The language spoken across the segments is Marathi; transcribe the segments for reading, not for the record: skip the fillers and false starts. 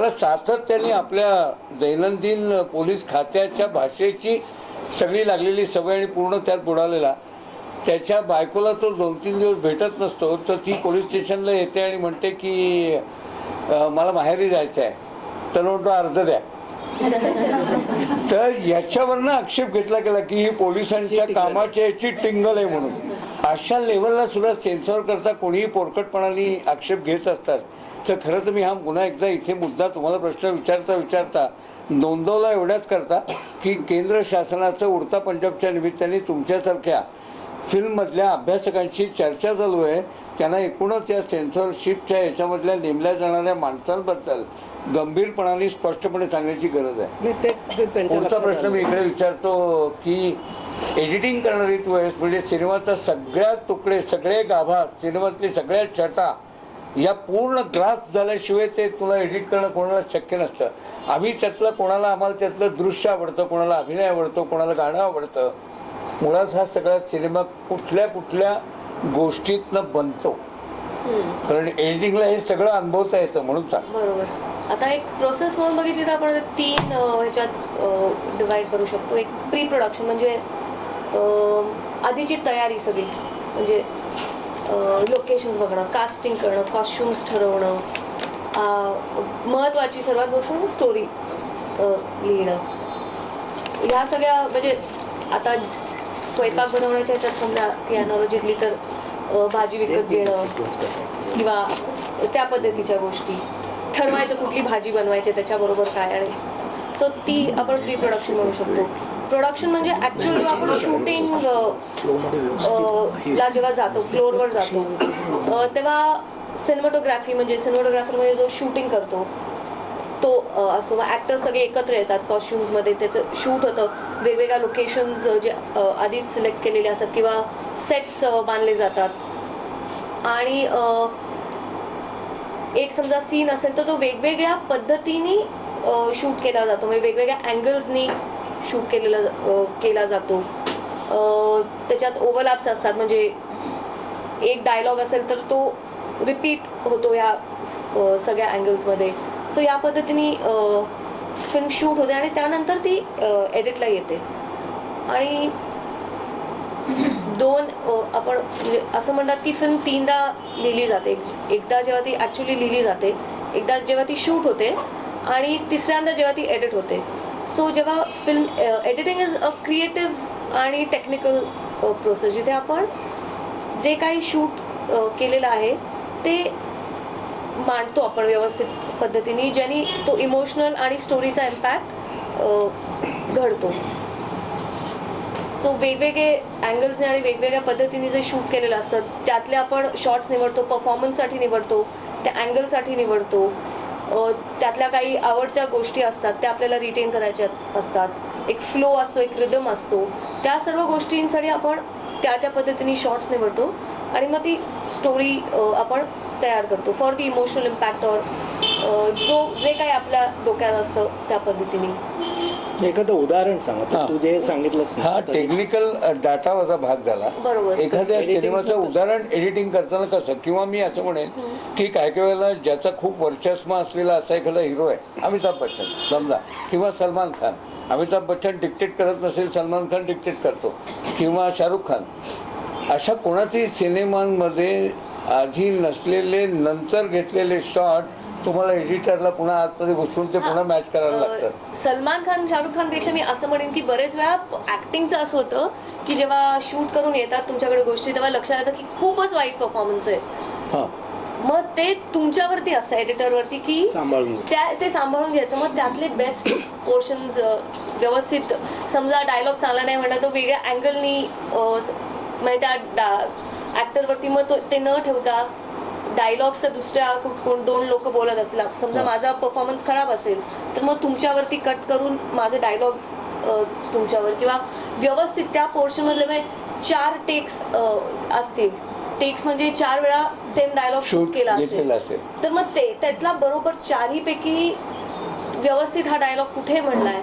त्याला सातत्याने आपल्या दैनंदिन पोलीस खात्याच्या भाषेची सगळी लागलेली सवय आणि पूर्ण त्यात बुडालेला. त्याच्या बायकोला तो 2-3 दिवस भेटत नसतो, तर ती पोलीस स्टेशनला येते आणि म्हणते की मला माहेरी जायचं आहे. तर म्हणतो अर्ज द्या. तर याच्यावरनं आक्षेप घेतला गेला की ही पोलिसांच्या कामाच्या याची टिंगल आहे म्हणून. अशा लेवलला सुद्धा सेन्सॉर करता कोणीही पोरकटपणाने आक्षेप घेत असतात. तर खरं तर मी हा पुन्हा एकदा इथे मुद्दा तुम्हाला प्रश्न विचारता नोंदवला एवढ्याच करता की केंद्र शासनाचं उडता पंजाबच्या निमित्ताने तुमच्यासारख्या फिल्ममधल्या अभ्यासकांशी चर्चा चालू आहे. त्यांना एकूणच या सेन्सॉरशिपच्या याच्यामधल्या नेमल्या जाणाऱ्या माणसांबद्दल गंभीरपणाने स्पष्टपणे सांगण्याची गरज आहे. पुढचा प्रश्न मी इकडे विचारतो की एडिटिंग करणारी तू आहेस, म्हणजे सिनेमाचा सगळ्या तुकडे, सगळे गाभा, सिनेमातली सगळ्या छटा या पूर्ण ग्रास झाल्याशिवाय ते तुला एडिट करणं कोणाला शक्य नसतं. आम्हाला त्यातलं दृश्य आवडतं, कोणाला अभिनय आवडतो, कोणाला गाणं आवडतं. मुळात हा सगळा सिनेमा कुठल्या गोष्टीतनं बनतो, कारण एडिटिंगला हे सगळं अनुभवता येतं म्हणून सांग. बरोबर. आता एक प्रोसेस म्हणून बघितली तर आपण 3 ह्याच्यात डिवाइड करू शकतो. एक प्री प्रोडक्शन म्हणजे आधीची तयारी सगळी, म्हणजे लोकेशन्स बघणं, कास्टिंग करणं, कॉस्ट्युम्स ठरवणं, महत्त्वाची सर्वात गोष्ट म्हणजे स्टोरी लिहिणं. ह्या सगळ्या म्हणजे आता स्वयंपाक बनवण्याच्या ह्याच्यात समजा ती अॅनॉलॉजी घेतली तर भाजी विकत घेणं किंवा त्या पद्धतीच्या गोष्टी ठरवायचं, कुठली भाजी बनवायची त्याच्याबरोबर काय, आणि सो ती आपण प्री प्रोडक्शन म्हणू शकतो. प्रोडक्शन म्हणजे ॲक्च्युअल जेव्हा आपण शूटिंग ला जेव्हा जातो, फ्लोअरवर जातो, तेव्हा सिनेमॅटोग्राफी म्हणजे सिनेमॅटोग्राफर म्हणजे जो शूटिंग करतो तो असो, ॲक्टर्स सगळे एकत्र येतात कॉस्ट्युम्समध्ये, त्याचं शूट होतं. वेगवेगळ्या लोकेशन्स जे आधीच सिलेक्ट केलेले असतात किंवा सेट्स बांधले जातात. आणि एक समजा सीन असेल तर तो वेगवेगळ्या पद्धतीने शूट केला जातो, म्हणजे वेगवेगळ्या अँगल्सनी शूट केला जातो. त्याच्यात ओव्हरलॅप्स असतात, म्हणजे एक डायलॉग असेल तर तो रिपीट होतो ह्या सगळ्या अँगल्समध्ये. सो या पद्धतीने फिल्म शूट होते आणि त्यानंतर ती एडिटला येते. आणि आपण म्हणजे असं म्हणतात की फिल्म 3दा लिहिली जाते. एकदा जेव्हा ती ॲक्च्युली लिहिली जाते, एकदा जेव्हा ती शूट होते, आणि तिसऱ्यांदा जेव्हा ती एडिट होते. सो जेव्हा film editing is a creative आणि टेक्निकल प्रोसेस, जिथे आपण जे काही शूट केलेलं आहे ते मांडतो आपण व्यवस्थित पद्धतीने, ज्याने तो इमोशनल आणि स्टोरीचा इम्पॅक्ट घडतो. सो वेगवेगळे अँगल्सने आणि वेगवेगळ्या पद्धतीने जे शूट केलेलं असतं त्यातले आपण शॉर्ट्स निवडतो, परफॉर्मन्ससाठी निवडतो, त्या अँगलसाठी निवडतो. त्यातल्या काही आवडत्या गोष्टी असतात त्या आपल्याला रिटेन करायच्या असतात. एक फ्लो असतो, एक रिदम असतो. त्या सर्व गोष्टींसाठी आपण त्या पद्धतीने शॉर्ट्स निवडतो आणि मग ती स्टोरी आपण तयार करतो for the emotional impact or जे काही आपल्या डोक्यात असतं त्या पद्धतीने. एखादं उदाहरण सांगा, तू जे सांगितलंस हा टेक्निकल डाटावरचा भाग झाला. बरोबर. एखाद्या सिनेमाचं उदाहरण एडिटिंग करताना कसं, किंवा मी असं म्हणेन की काही वेळेला ज्याचा खूप वर्चस्व असलेला असा एखादा हिरो आहे, अमिताभ बच्चन समजा, किंवा सलमान खान. अमिताभ बच्चन डिक्टेट करत नसेल, सलमान खान डिक्टेट करतो, किंवा शाहरुख खान. अशा कोणाच्याही सिनेमांमध्ये आधी नसलेले नंतर घेतलेले शॉट तुम्हाला एडिटरला पुन्हा आतमध्ये घुसून ते पुन्हा मॅच करायला लागतं. सलमान खान शाहरुख खानपेक्षा मी असं म्हणेन की बरेच वेळा ऍक्टिंगचं असं होतं की जेव्हा शूट करून येतात तुमच्याकडे गोष्टी, तेव्हा लक्षात येतं की खूपच वाईट परफॉर्मन्स आहे. मग ते तुमच्यावरती असतं, एडिटरवरती, की ते सांभाळून घ्यायचं. मग त्यातले बेस्ट पोर्शन्स व्यवस्थित, समजा डायलॉग चांगला नाही म्हणलं तर वेगळ्या अँगलनी म्हणजे त्या ॲक्टरवरती मग ते न ठेवता डायलॉग्सचं दुसऱ्या कोण 2 लोक बोलत असेल, समजा माझा परफॉर्मन्स खराब असेल तर मग तुमच्यावरती कट करून माझे डायलॉग्स तुमच्यावर, किंवा व्यवस्थित त्या पोर्शनमधले म्हणजे 4 टेक्स असतील. टेक्स म्हणजे 4 वेळा सेम डायलॉग शूट केला असेल तर मग त्यातला बरोबर 4ही पैकी व्यवस्थित हा डायलॉग कुठे म्हणलाय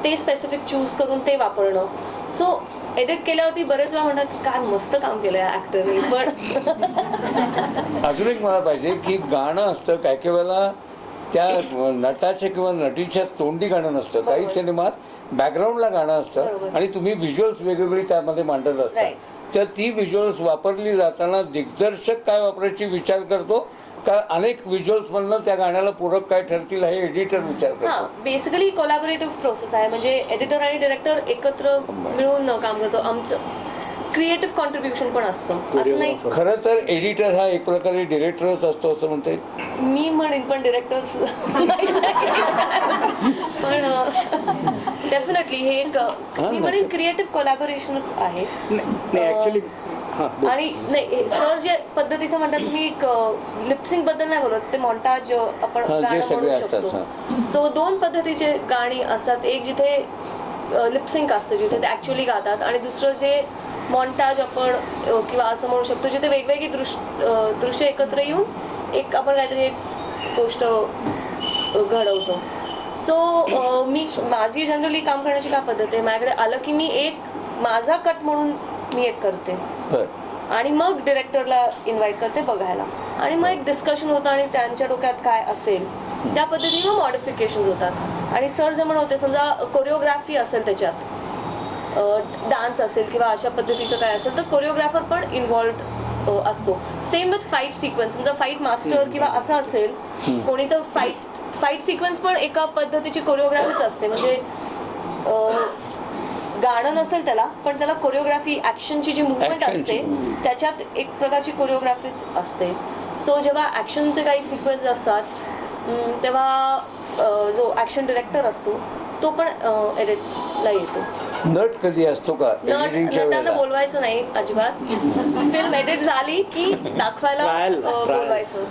ते स्पेसिफिक चूज करून ते वापरणं. सो एडिट केल्यावरती बरेच वेळा म्हणतात की काय मस्त काम केलंय ऍक्टरने. पण अजून एक मला पाहिजे की गाणं असतं काही वेळेला त्या नटाच्या किंवा नटीच्या तोंडी गाणं नसतं. काही सिनेमात बॅकग्राऊंडला गाणं असतं बरोबर. आणि तुम्ही व्हिज्युअल्स वेगवेगळी त्यामध्ये मांडत असता. Right. तर ती व्हिज्युअल्स वापरली जाताना दिग्दर्शक काय वापरायची विचार करतो का अनेक व्हिज्युअल्स मधनं त्या गाण्याला पूरक काय ठरतील हे एडिटर विचार हा करतो. बेसिकली कोलॅबोरेटिव्ह प्रोसेस आहे. म्हणजे एडिटर आणि डिरेक्टर एकत्र मिळून काम करतो. आमचं क्रिएटिव्ह कॉन्ट्रीब्युशन पण असतं. असं नाही खरं तर एडिटर हा एक प्रकारे डिरेक्टरच असतो असं म्हणता येईल. मी म्हणेन पण डिरेक्टर्स पण डेफिनेटली हे एक मी म्हणेन क्रिएटिव्ह कोलॅबोरेशनच आहे. नाही ॲक्च्युली हां आणि नाही सर जे पद्धतीचं म्हणतात तुम्ही एक लिपसिंग बद्दल नाही बोलत ते मॉन्टाज आपण हा, जे गाणं सगळे म्हणू असतात, शकतो. सो दोन पद्धतीचे गाणी असतात. एक जिथे लिपसिंग असतं जिथे ते ॲक्च्युअली गातात आणि दुसरं जे मॉन्टाज आपण किंवा असं म्हणू शकतो जिथे वेगवेगळी दृश्य एकत्र येऊन एक आपण काहीतरी एक गोष्ट घडवतो. सो माझी जनरली काम करण्याची काय पद्धत आहे माझ्याकडे आलं की मी एक माझा कट म्हणून मी एक करते बरं. आणि मग डिरेक्टरला इन्व्हाइट करते बघायला आणि मग एक डिस्कशन होतं आणि त्यांच्या डोक्यात काय असेल त्या पद्धतीनं मॉडिफिकेशन्स होतात. आणि सर जे म्हणत होते समजा कोरिओग्राफी असेल त्याच्यात डान्स असेल किंवा अशा पद्धतीचं काय असेल तर कोरिओग्राफर पण इन्व्हॉल्व असतो. सेम विथ फाईट सिक्वेन्स समजा फाईट मास्टर किंवा असं असेल कोणी तर फाईट सिक्वेन्स पण एका पद्धतीची कोरिओग्राफीच असते. म्हणजे गाणं नसेल त्याला पण त्याला कोरिओग्राफी ॲक्शनची जी मुवमेंट Actionची असते त्याच्यात एक प्रकारची कोरिओग्राफीच असते. सो जेव्हा ॲक्शनचे काही सिक्वेन्स असतात तेव्हा जो ॲक्शन डिरेक्टर असतो तो पण एडिटला येतो. नट कधी असतो का एडिटिंगच्या नटांना वेळेला? बोलवायचं नाही अजिबात. फिल्म एडिट झाली की दाखवायला Trial. बोलवायचं.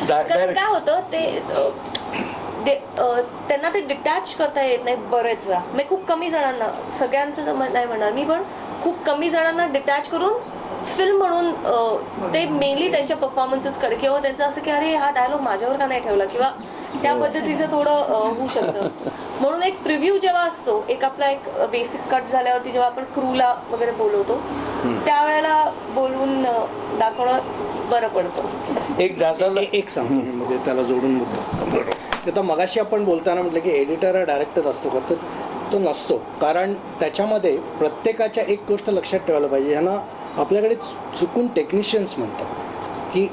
कारण काय होतं त्यांना ते डिटॅच करता येत नाही बरेच वेळा. मी खूप कमी जणांना सगळ्यांचं नाही म्हणणार मी पण खूप कमी जणांना डिटॅच करून फिल्म म्हणून ते मेनली त्यांच्या परफॉर्मन्सेसकडे किंवा त्यांचं असं की अरे हा डायलॉग माझ्यावर का नाही ठेवला किंवा त्या पद्धतीचं थोडं होऊ शकतं. म्हणून एक प्रिव्ह्यू जेव्हा असतो एक आपला एक बेसिक कट झाल्यावरती जेव्हा आपण क्रूला वगैरे बोलवतो त्यावेळेला बोलवून दाखवणं बरं पडतं. एक जाताना एक सांगतो मी म्हणजे त्याला जोडून मुद्दा. आता मगाशी आपण बोलताना म्हटलं की एडिटर हा डायरेक्टर असतो का तर तो नसतो. कारण त्याच्यामध्ये प्रत्येकाच्या एक गोष्ट लक्षात ठेवायला पाहिजे. ह्यांना आपल्याकडे चुकून टेक्निशियन्स म्हणतात की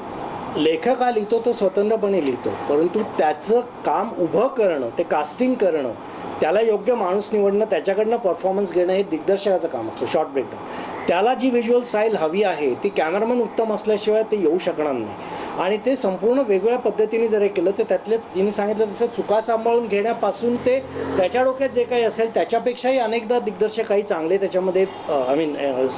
लेखक हा लिहितो तो स्वतंत्रपणे लिहितो परंतु त्याचं काम उभं करणं ते कास्टिंग करणं त्याला योग्य माणूस निवडणं त्याच्याकडनं परफॉर्मन्स घेणं हे दिग्दर्शकाचं काम असतं. शॉर्ट ब्रेकडाऊन त्याला जी व्हिज्युअल स्टाईल हवी आहे ती कॅमेरामन उत्तम असल्याशिवाय ते येऊ शकणार नाही. आणि ते संपूर्ण वेगवेगळ्या पद्धतीने जर हे केलं तर त्यातले तिने सांगितलं तसं चुका सांभाळून घेण्यापासून ते त्याच्या डोक्यात जे काही असेल त्याच्यापेक्षाही अनेकदा दिग्दर्शक काही चांगले त्याच्यामध्ये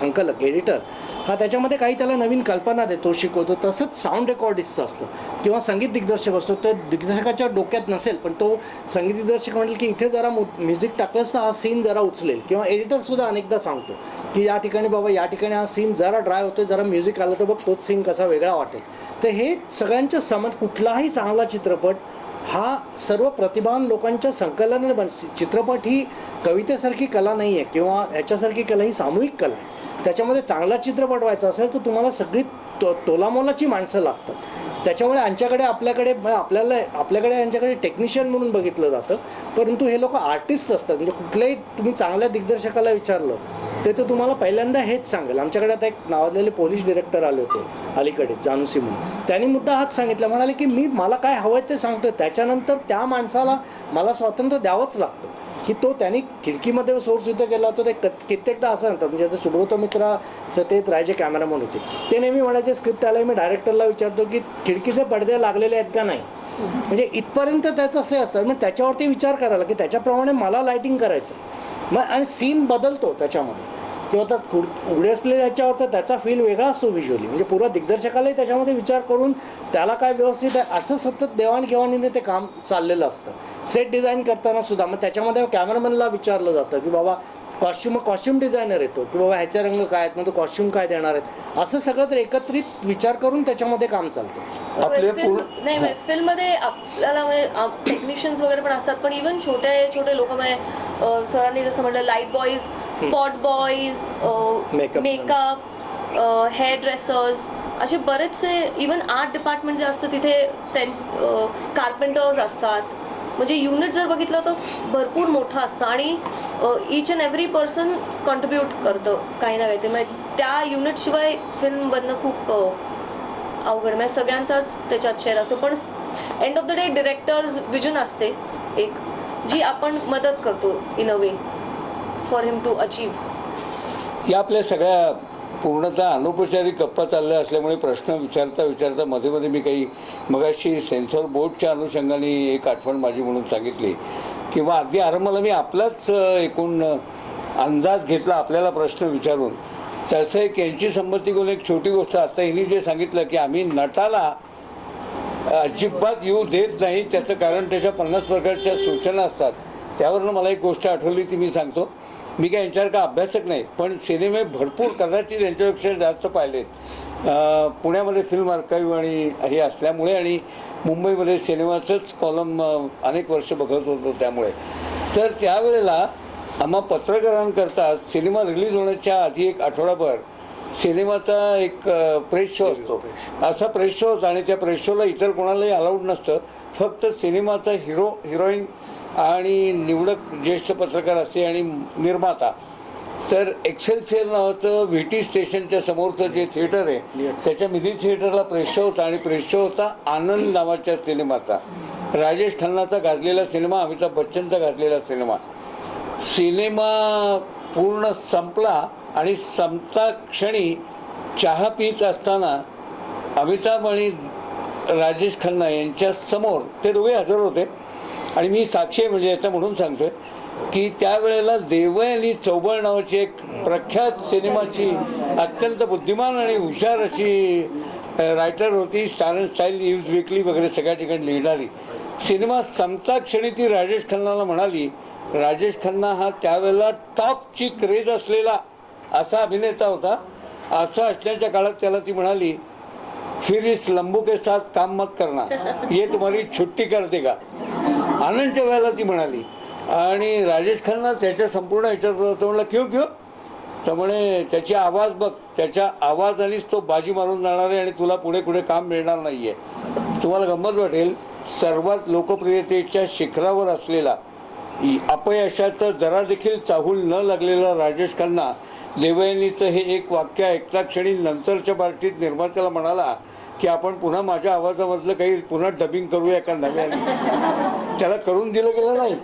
संकलक एडिटर हा त्याच्यामध्ये काही त्याला नवीन कल्पना देतो शिकवतो. तसंच साऊंड रेकॉर्डिस्टचं असतं किंवा संगीत दिग्दर्शक असतो. तो दिग्दर्शकाच्या डोक्यात नसेल पण तो संगीत दिग्दर्शक म्हणेल की इथे जरा म्युझिक टाकलंच तर हा सीन जरा उचलेल किंवा एडिटरसुद्धा अनेकदा सांगतो की या ठिकाणी बाबा या ठिकाणी हा सीन जरा ड्राय होतो जरा म्युझिक आलं तर बघ तोच सीन कसा वेगळा वाटेल. तर हे सगळ्यांच्या कुठलाही चांगला चित्रपट हा सर्व प्रतिभावान लोकांच्या संकलनाने चित्रपट ही कवितेसारखी कला नाही आहे किंवा याच्यासारखी कला ही सामूहिक कला आहे. त्याच्यामध्ये चांगला चित्रपट व्हायचा असेल तर तुम्हाला सगळी तोलामोलाची माणसं लागतात. त्याच्यामुळे यांच्याकडे आपल्याकडे यांच्याकडे टेक्निशियन म्हणून बघितलं जातं परंतु हे लोक आर्टिस्ट असतात. म्हणजे कुठल्याही तुम्ही चांगल्या दिग्दर्शकाला विचारलं ते तर तुम्हाला पहिल्यांदा हेच सांगेल. आमच्याकडे आता एक नावाजलेले पोलीस डिरेक्टर आले होते अलीकडे जानूसी म्हणून. त्यांनी मुद्दा हाच सांगितला म्हणाले की मला काय हवं आहे ते सांगतोय त्याच्यानंतर त्या माणसाला मला स्वातंत्र्य द्यावंच लागतं की तो त्यांनी खिडकीमध्ये सोर्स युद्ध केला होता. ते कित्येकदा असं म्हणतात म्हणजे आता सुब्रत मित्रा सतेत रायचे कॅमेरामन होते ते नेहमी म्हणायचे स्क्रिप्ट आलं मी डायरेक्टरला विचारतो की खिडकीचे पडदे लागलेले आहेत का नाही. म्हणजे इथपर्यंत त्याचं असे असतं मग त्याच्यावरती विचार करायला की त्याच्याप्रमाणे मला लाईटिंग करायचं मग आणि सीन बदलतो त्याच्यामध्ये किंवा आता उघडे असलेले याच्यावर तर त्याचा फील वेगळा असतो व्हिज्युअली. म्हणजे पुरा दिग्दर्शकालाही त्याच्यामध्ये विचार करून त्याला काय व्यवस्थित आहे असं सतत देवाणघेवाणीने ते काम चाललेलं असतं. सेट डिझाईन करताना सुद्धा मग त्याच्यामध्ये कॅमेरामॅनला विचारलं जातं की बाबा कॉस्ट्युम डिझायनर येतो की बाबा ह्याचे रंग काय आहेत मग तो कॉस्ट्युम काय देणार आहेत असं सगळं तर एकत्रित विचार करून त्याच्यामध्ये काम चालतं. नाही फिल्ममध्ये आपल्याला टेक्निशियन्स वगैरे पण असतात पण इव्हन छोटे लोक म्हणजे सरांनी जसं म्हटलं light boys spot boys makeup hair dressers असे बरेचसे इवन आर्ट डिपार्टमेंट जे असतं तिथे कार्पेंटर्स असतात. म्हणजे युनिट जर बघितलं तर भरपूर मोठं असतं आणि each and every person contribute करतं काही ना काहीतरी. म्हणजे त्या युनिटशिवाय फिल्म बनणं खूप अवघड. म्हणजे सगळ्यांचाच त्याच्यात शेअर असतो. पण end of the day director's vision असते एक, जी आपण मदत करतो in a way for him to achieve. या आपल्या सगळ्या पूर्णतः अनौपचारिक गप्पा चालल्या असल्यामुळे प्रश्न विचारता मध्ये मी काही मगाशी सेन्सॉर बोर्डच्या अनुषंगाने एक आठवण माझी म्हणून सांगितली किंवा अगदी आरंभाला मी आपलाच एकूण अंदाज घेतला आपल्याला प्रश्न विचारून. तसं एक यांची संमती करून एक छोटी गोष्ट. आता हिने जे सांगितलं की आम्ही नटाला अजिबात येऊ देत नाही, त्याचं कारण त्याच्या 50 प्रकारच्या सूचना असतात. त्यावरनं मला एक गोष्ट आठवली ती मी सांगतो. मी काय यांच्यावर का अभ्यासक नाही, पण सिनेमे भरपूर कदाचित यांच्यापेक्षा जास्त पाहिलेत. पुण्यामध्ये फिल्म आर्काईव्ह आणि हे असल्यामुळे आणि मुंबईमध्ये सिनेमाचंच कॉलम अनेक वर्ष बघत होतो त्यामुळे. तर त्यावेळेला आम्हा पत्रकारांकरता सिनेमा रिलीज होण्याच्या आधी एक आठवडाभर सिनेमाचा एक प्रेस शो असतो. असा प्रेस शो होता आणि त्या प्रेस शोला इतर कोणालाही अलाउड नसतं. फक्त सिनेमाचा हिरोईन आणि निवडक ज्येष्ठ पत्रकार असते आणि निर्माता. तर एक्सेलसियर नावाचं व्हीटी स्टेशनच्या समोरचं जे थिएटर आहे त्याच्या मिनी थिएटरला प्रेस शो होता आणि प्रेस शो होता आनंद नावाच्या सिनेमाचा. राजेश खन्नाचा गाजलेला सिनेमा, अमिताभ बच्चनचा गाजलेला सिनेमा. सिनेमा पूर्ण संपला आणि संपता क्षणी चहा पित असताना अमिताभ आणि राजेश खन्ना यांच्या समोर ते दोघे हजर होते आणि मी साक्षी आहे म्हणजे याचा म्हणून सांगतोय की त्यावेळेला देवयानी चौबळ नावाची एक प्रख्यात सिनेमाची अत्यंत बुद्धिमान आणि हुशार अशी रायटर होती. Star and style, news weekly वगैरे सगळ्या ठिकाणी लिहिणारी. सिनेमा संपता क्षणी ती राजेश खन्नाला म्हणाली, राजेश खन्ना हा त्यावेळेला टॉपची क्रेज असलेला असा अभिनेता होता. असं असल्याच्या काळात त्याला ती म्हणाली, फिर इस लंबू के साथ काम मत करना, ये तुम्हारी छुट्टी करते का. आनंदच्या वेळेला ती म्हणाली. आणि राजेश खन्ना त्याच्या संपूर्ण ह्याच्यात तो म्हणला क्यों क्यों. तर म्हणे त्याची आवाज बघ, त्याच्या आवाजानेच तो बाजी मारून जाणार आहे आणि तुला पुढे पुढे काम मिळणार नाही आहे. तुम्हाला गंमत वाटेल, सर्वात लोकप्रियतेच्या शिखरावर असलेला अपयशाचं जरा देखील चाहूल न लागलेला राजेश खन्ना देवयानीचं हे एक वाक्य ऐकता क्षणी नंतरच्या पार्टीत निर्मात्याला म्हणाला की आपण पुन्हा माझ्या आवाजामधलं काही पुन्हा डबिंग करूया का नव्याने. त्याला करून दिलं गेलं नाही,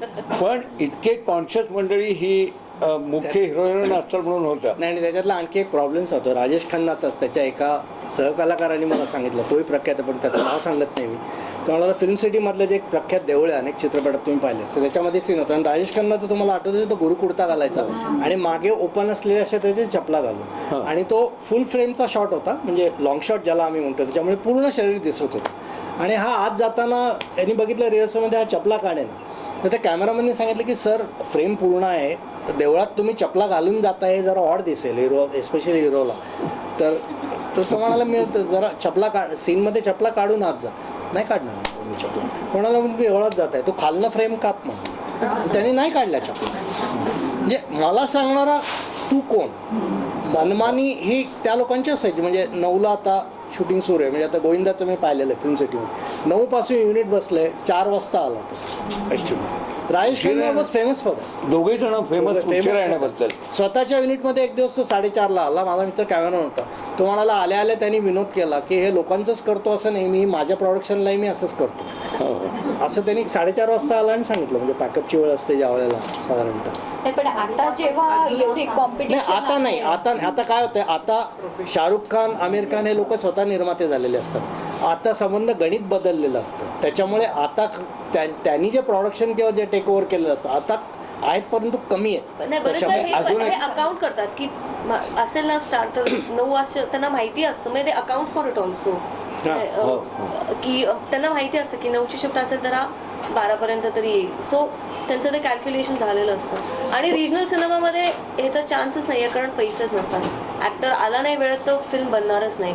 पण इतके कॉन्शियस मंडळी ही मुख्य हिरोईन असतात म्हणून होतं. नाही, आणि त्याच्यातला आणखी एक प्रॉब्लेम्स होतो राजेश खन्नाचाच. त्याच्या एका सहकलाकारांनी मला सांगितलं, तोही प्रख्यात आहे पण त्याचं नाव सांगत नाही मी. तर मला फिल्म सिटीमधलं जे एक प्रख्यात देऊळ आहे, अनेक चित्रपटात तुम्ही पाहिले तर त्याच्यामध्ये सीन होता आणि राजेश खन्नाचं तुम्हाला आठवतं तो गुरु कुर्ता घालायचा आणि मागे ओपन असलेले अशा त्याचे चपला घालून आणि तो फुल फ्रेमचा शॉट होता, म्हणजे लॉंग शॉट ज्याला आम्ही म्हणतो, त्याच्यामुळे पूर्ण शरीर दिसत होतं. आणि हा आत जाताना यांनी बघितलं रिहर्सलमध्ये हा चपला काढे ना. तर त्या कॅमेरामॅनने सांगितलं की सर फ्रेम पूर्ण आहे, देवळात तुम्ही चपला घालून जाताय जरा ऑड दिसेल हिरो, एस्पेशली हिरोला. तर तो म्हणाला मी जरा चपला सीनमध्ये चपला काढून आत जा. नाही काढणार मी चपला. कोणाला मी एवढाच जात आहे, तो खालनं फ्रेम काप म्हणून त्यांनी नाही काढला चपला. म्हणजे मला सांगणारा तू कोण. मनमानी ही त्या लोकांची असायची. म्हणजे 9ला आता शूटिंग सुरू आहे, म्हणजे आता गोविंदाचं मी पाहिलेलं आहे फिल्म सिटीमध्ये. 9 पासून युनिट बसलंय, 4 वाजता आला तो actually. Rajesh Khanna was famous for that. दोघेही जण फेमस राहण्याबद्दल. स्वतःच्या युनिटमध्ये एक दिवस तो 4:30ला आला. माझा मित्र कॅमेरामॅन होता. तो म्हणाला आल्या आल्या त्यांनी विनोद केला की हे लोकांचंच करतो असं नाही, मी माझ्या प्रोडक्शनलाही मी असंच करतो. असं त्यांनी 4:30 वाजता आला आणि सांगितलं. म्हणजे पॅकअपची वेळ असते ज्या वेळेला साधारणतः. पण आता जेव्हा एवढी कॉम्पिटिशन आता नाही, आता काय होतंय, आता शाहरुख खान, आमिर खान हे लोक स्वतः निर्माते झालेले असतात. आता संबंध गणित बदललेलं असतं. त्याच्यामुळे आता त्यांनी जे प्रोडक्शन किंवा जे टेक ओव्हर केलेलं असतं आता आहेत परंतु कमी आहेत. नाही, बरेच हे अकाउंट करतात की असेल ना स्टार तर 9 वाजता त्यांना माहिती असतं. म्हणजे ते अकाउंट फॉर इट ऑल्सो की त्यांना माहिती असतं की 9ची शिफ्ट असेल तर 12पर्यंत तरी येईल. सो त्यांचं ते कॅल्क्युलेशन झालेलं असतं. आणि रिजनल सिनेमामध्ये ह्याचा चान्सच नाही आहे कारण पैसेच नसतात. ॲक्टर आला नाही वेळेत तर फिल्म बनणारच नाही.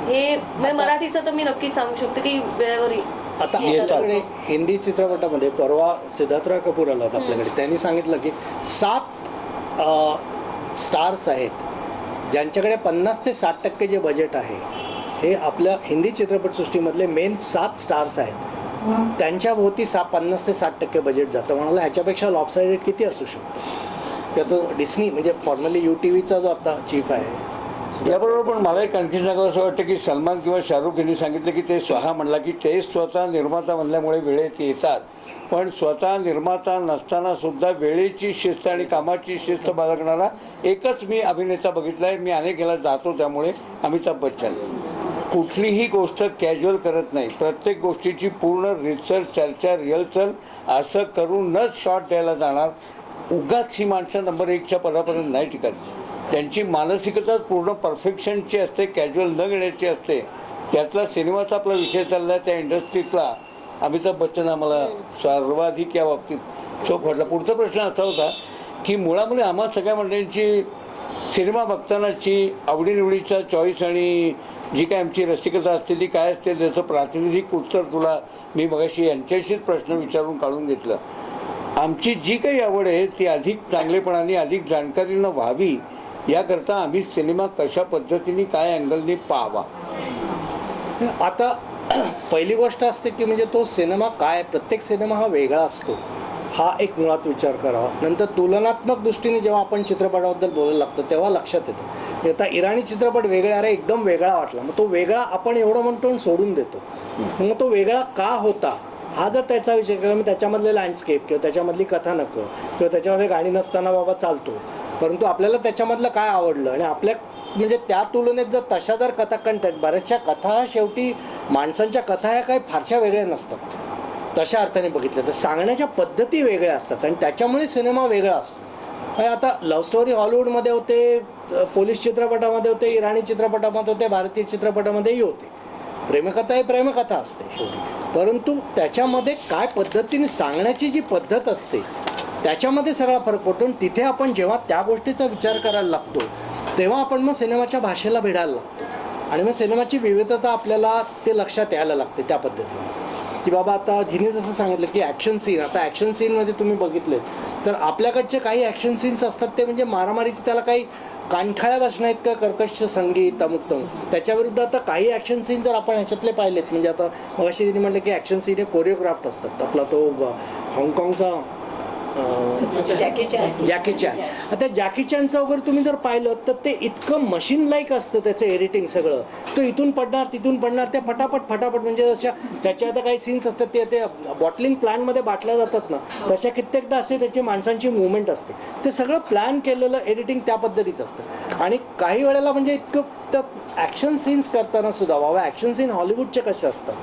हे म्हणजे मराठीचं तर मी नक्कीच सांगू शकते की वेळेवर आता आपल्याकडे हिंदी चित्रपटामध्ये परवा सिद्धार्थराव कपूर आला होता आपल्याकडे. त्यांनी सांगितलं की 7 स्टार्स आहेत ज्यांच्याकडे 50 ते 60% जे बजेट आहे हे आपल्या हिंदी चित्रपटसृष्टीमधले मेन 7 स्टार्स आहेत, त्यांच्याभोवती 50 ते 60% बजेट जातं. म्हणाला ह्याच्यापेक्षा लॉपसाइडेड किती असू शकतो. किंवा तो डिस्नी म्हणजे फॉर्मली UTVचा जो आता चीफ आहे. याबरोबर पण मला एक आणखी सांगावं असं वाटतं की सलमान किंवा शाहरुख यांनी सांगितलं की ते स्वहा म्हणला की ते स्वतः निर्माता म्हणल्यामुळे वेळेत येतात, पण स्वतः निर्माता नसताना सुद्धा वेळेची शिस्त आणि कामाची शिस्त बाळगणारा एकच मी अभिनेता बघितला आहे. मी अनेक याला जातो, त्यामुळे अमिताभ बच्चन. कुठलीही गोष्ट कॅज्युअल करत नाही, प्रत्येक गोष्टीची पूर्ण रिसर्च, चर्चा, रिहर्सल असं करूनच शॉट द्यायला जाणार. उगाच ही माणसं नंबर 1च्या पदापर्यंत नाही टिकत. त्यांची मानसिकताच पूर्ण परफेक्शनची असते, कॅज्युअल न घेण्याची असते. त्यातला सिनेमाचा आपला विषय चालला आहे, त्या इंडस्ट्रीतला अमिताभ बच्चन आम्हाला सर्वाधिक या बाबतीत चोख वाटला. पुढचा प्रश्न असा होता की मुळामुळे आम्हा सगळ्या मंडळींची सिनेमा बघतानाची आवडीनिवडीचा चॉईस आणि जी काय आमची रसिकता असते ती काय असते, त्याचं प्रातिनिधिक उत्तर तुला मी मगाशी यांच्याशीच प्रश्न विचारून काढून घेतलं. आमची जी काही आवड आहे ती अधिक चांगलेपणाने, अधिक जाणकारीनं व्हावी, याकरता आम्ही सिनेमा कशा पद्धतीने, काय अँगलने पाहावा. आता पहिली गोष्ट असते की म्हणजे तो सिनेमा काय, प्रत्येक सिनेमा हा वेगळा असतो, हा एक मुळात विचार करावा. नंतर तुलनात्मक दृष्टीने जेव्हा आपण चित्रपटाबद्दल बोलायला लागतो तेव्हा लक्षात येतं. आता इराणी चित्रपट वेगळा, अरे एकदम वेगळा वाटला, मग तो वेगळा आपण एवढं म्हणतो आणि सोडून देतो. मग तो वेगळा का होता हा जर त्याचा विषय केला, मी त्याच्यामधले लँडस्केप किंवा त्याच्यामधली कथानकं किंवा त्याच्यामध्ये गाणी नसताना बाबा चालतो, परंतु आपल्याला त्याच्यामधलं काय आवडलं आणि आपल्या म्हणजे त्या तुलनेत जर तशा जर कथा, कारण बऱ्याचशा कथा शेवटी माणसांच्या कथा ह्या काही फारशा वेगळ्या नसतात तशा अर्थाने बघितलं तर, सांगण्याच्या पद्धती वेगळ्या असतात आणि त्याच्यामुळे सिनेमा वेगळा असतो. आणि आता लव्ह स्टोरी हॉलिवूडमध्ये होते, पोलीस चित्रपटामध्ये होते, इराणी चित्रपटामध्ये होते, भारतीय चित्रपटामध्येही होते. प्रेमकथा ही प्रेमकथा असते शेवटी, परंतु त्याच्यामध्ये काय पद्धतीने सांगण्याची जी पद्धत असते त्याच्यामध्ये सगळा फरक पडतो. आणि तिथे आपण जेव्हा त्या गोष्टीचा विचार करायला लागतो तेव्हा आपण मग सिनेमाच्या भाषेला भिडायला लागतो आणि मग सिनेमाची विविधता आपल्याला ते लक्षात यायला लागते त्या पद्धतीने. की बाबा आता जिने जसं सांगितलं की ॲक्शन सीन, आता ॲक्शन सीनमध्ये तुम्ही बघितलेत तर आपल्याकडचे काही ॲक्शन सीन्स असतात ते म्हणजे मारामारीचे, त्याला काही कानठाळ्या बसणं आहेत का, कर्कश संगीत अमुक तमुक. त्याच्याविरुद्ध आता काही ॲक्शन सीन जर आपण ह्याच्यातले पाहिलेत, म्हणजे आता मगाशी तिने म्हटलं की ॲक्शन सीन हे कोरिओग्राफ्ट असतात. आपला तो हाँगकाँगचा जॅकी चॅन, आता जॅकी चॅनचं वगैरे तुम्ही जर पाहिलं तर ते इतकं मशीन लाईक असतं त्याचं एडिटिंग सगळं. तो इथून पडणार तिथून पडणार, ते फटाफट म्हणजे जशा त्याच्या आता काही सीन्स असतात ते बॉटलिंग प्लॅनमध्ये बाटल्या जातात ना, तशा कित्येकदा असे त्याची माणसांची मुवमेंट असते. ते सगळं प्लॅन केलेलं एडिटिंग त्या पद्धतीचं असतं. आणि काही वेळेला म्हणजे इतकं तर ॲक्शन सीन्स करताना सुद्धा बाबा ॲक्शन सीन हॉलिवूडचे कसे असतात,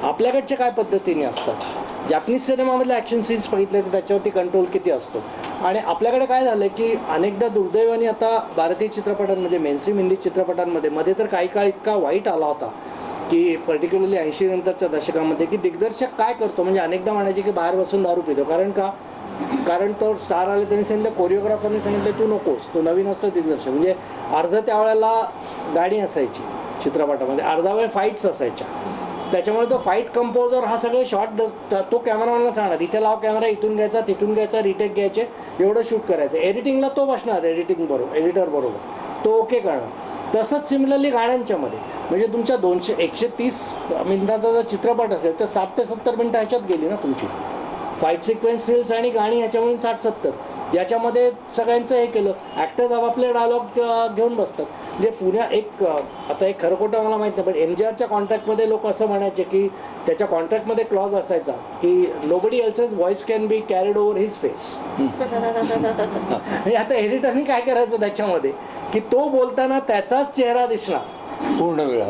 आपल्याकडचे काय पद्धतीने असतात, जॅपनीज सिनेमामधले ॲक्शन सीन्स बघितले तर त्याच्यावरती कंट्रोल किती असतो. आणि आपल्याकडे काय झालं की अनेकदा दुर्दैवाने आता भारतीय चित्रपटांमध्ये, मेनस्ट्रीम हिंदी चित्रपटांमध्ये मध्ये तर काही काळ इतका वाईट आला होता की पर्टिक्युलरली 80 नंतरच्या दशकामध्ये की दिग्दर्शक काय करतो, म्हणजे अनेकदा म्हणायचे की बाहेर बसून दारू पितो. कारण तो स्टार आले त्यांनी सांगितलं, कोरिओग्राफरने सांगितलं तू नकोस, तो नवीन असतो दिग्दर्शक. म्हणजे अर्ध त्यावेळेला गाणी असायची चित्रपटामध्ये, अर्धा वेळ फाईट्स असायच्या. त्याच्यामुळे तो फाईट कंपोजर हा सगळे शॉट तो कॅमेरामॅनला सांगणार, इथे लाव कॅमेरा, इथून घ्यायचा तिथून घ्यायचा, रिटेक घ्यायचे, एवढं शूट करायचं. एडिटिंगला तो बसणार, एडिटर बरोबर तो ओके करणार. तसंच सिमिलरली गाण्यांच्यामध्ये, म्हणजे तुमच्या 130 मिनिटाचा जर चित्रपट असेल तर 7 ते 70 मिनिटं ह्याच्यात गेली ना तुमची. फाईट सिक्वेन्स रील्स आणि गाणी ह्याच्यामुळे 60-70 याच्यामध्ये सगळ्यांचं हे केलं. ॲक्टर्स आपापले डायलॉग घेऊन बसतात. म्हणजे आता एक खरं खोटं मला माहीत नाही, पण MGRच्या कॉन्ट्रॅक्टमध्ये लोक असं म्हणायचे की त्याच्या कॉन्ट्रॅक्टमध्ये क्लॉज असायचा की nobody else's voice can be carried over his face. म्हणजे आता एडिटरनी काय करायचं त्याच्यामध्ये की तो बोलताना त्याचाच चेहरा दिसणार पूर्ण वेळ.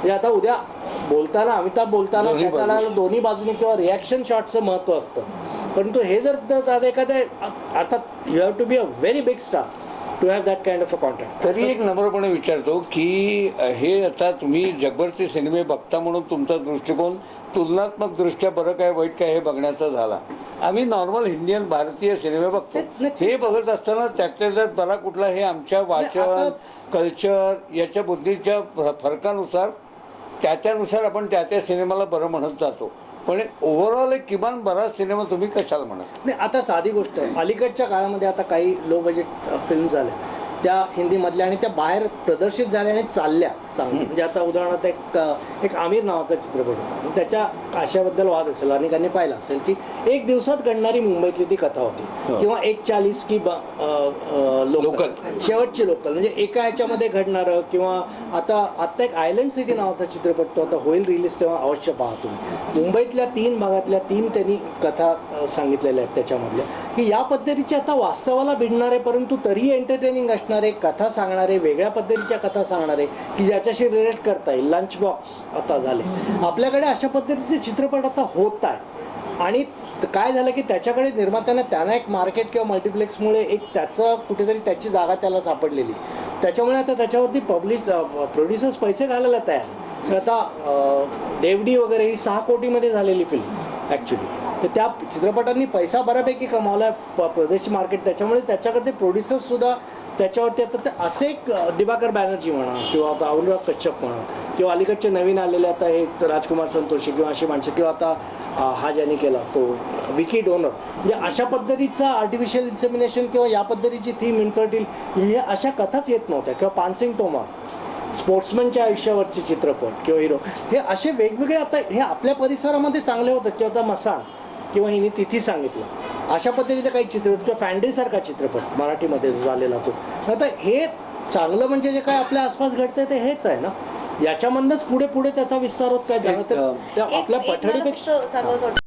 म्हणजे आता उद्या बोलताना अमिताभ बोलताना त्याला दोन्ही बाजूने किंवा रिॲक्शन शॉटचं महत्त्व असतं. परंतु हे जर एखाद्या अर्थात you have to be a very big star to have that kind of a contact. तरी एक नम्रपणे विचारतो की हे आता तुम्ही जगभरचे सिनेमे बघता म्हणून तुमचा दृष्टिकोन तुलनात्मक दृष्ट्या बरं काय वाईट काय हे बघण्याचा झाला. आम्ही नॉर्मल हिंदियन भारतीय सिनेमे बघतो. हे बघत असताना त्यातल्या त्यात बरा कुठला हे आमच्या वाचन, कल्चर याच्या बुद्धीच्या फरकानुसार त्यानुसार आपण त्या सिनेमाला बरं म्हणत जातो. पण ओव्हरऑल एक किमान बराच सिनेमा तुम्ही कशाला म्हणत नाही. आता साधी गोष्ट आहे, अलीकडच्या काळामध्ये आता काही लो बजेट फिल्म झाल्या त्या हिंदीमधल्या आणि त्या बाहेर प्रदर्शित झाल्या आणि चालल्या चांगल्या. म्हणजे आता उदाहरणार्थ एक आमिर नावाचा चित्रपट होता, त्याच्या काशाबद्दल वाद असेल, अनेकांनी पाहिला असेल की एक दिवसात घडणारी मुंबईतली ती कथा होती, किंवा 1:40 की लोकल, शेवटची लोकल, म्हणजे एका ह्याच्यामध्ये घडणारं. किंवा आता एक आयलंड सिटी नावाचा चित्रपट तो आता होईल रिलीज, तेव्हा अवश्य पाहा तुम्ही. मुंबईतल्या 3 भागातल्या 3 त्यांनी कथा सांगितलेल्या आहेत त्याच्यामधल्या, की या पद्धतीचे आता वास्तवाला भिडणारे परंतु तरीही एंटरटेनिंग असणारे कथा सांगणारे, वेगळ्या पद्धतीच्या कथा सांगणारे की ज्याच्याशी रिलेट करता येईल. लंच बॉक्स आता झाले आपल्याकडे, अशा पद्धतीचे चित्रपट आता होत आहेत. आणि काय झालं की त्याच्याकडे निर्मात्याने त्यांना एक मार्केट किंवा मल्टिप्लेक्समुळे एक त्याचं कुठेतरी त्याची जागा त्याला सापडलेली, त्याच्यामुळे आता त्याच्यावरती प्रोड्युसर्स पैसे घालायला तयार. आता देवडी वगैरे ही 6 कोटीमध्ये झालेली फिल्म ॲक्च्युली, तर त्या चित्रपटांनी पैसा बऱ्यापैकी कमावला प्रदेशी मार्केट, त्याच्यामुळे त्याच्याकडे प्रोड्युसर्ससुद्धा त्याच्यावरती आता ते असे एक दिवाकर बॅनर्जी म्हणा, किंवा आता अनुराग कश्यप म्हणा, किंवा अलीकडचे नवीन आलेले आता हे राजकुमार संतोषी किंवा अशी माणसं, किंवा आता हा ज्याने केला तो विकी डोनर, म्हणजे अशा पद्धतीचा आर्टिफिशियल इन्सेमिनेशन किंवा या पद्धतीची थीम इन्फर्टिल, हे अशा कथाच येत नव्हत्या. किंवा पानसिंग तोमर स्पोर्ट्समनच्या आयुष्यावरचे चित्रपट किंवा हिरो, हे असे वेगवेगळे आता हे आपल्या परिसरामध्ये चांगले होतात. किंवा आता मसान किंवा हिने तिथी सांगितलं, अशा पद्धतीचे काही चित्रपट, किंवा फॅन्ड्रीसारखा चित्रपट मराठीमध्ये झालेला तो. आता हे चांगलं म्हणजे जे काय आपल्या आसपास घडतंय ते हेच आहे ना, याच्यामधनंच पुढे पुढे त्याचा विस्तार होत काय झाला तर त्या आपल्या मला पठडीपेक्षा फक्त सांगावंसं वाटतं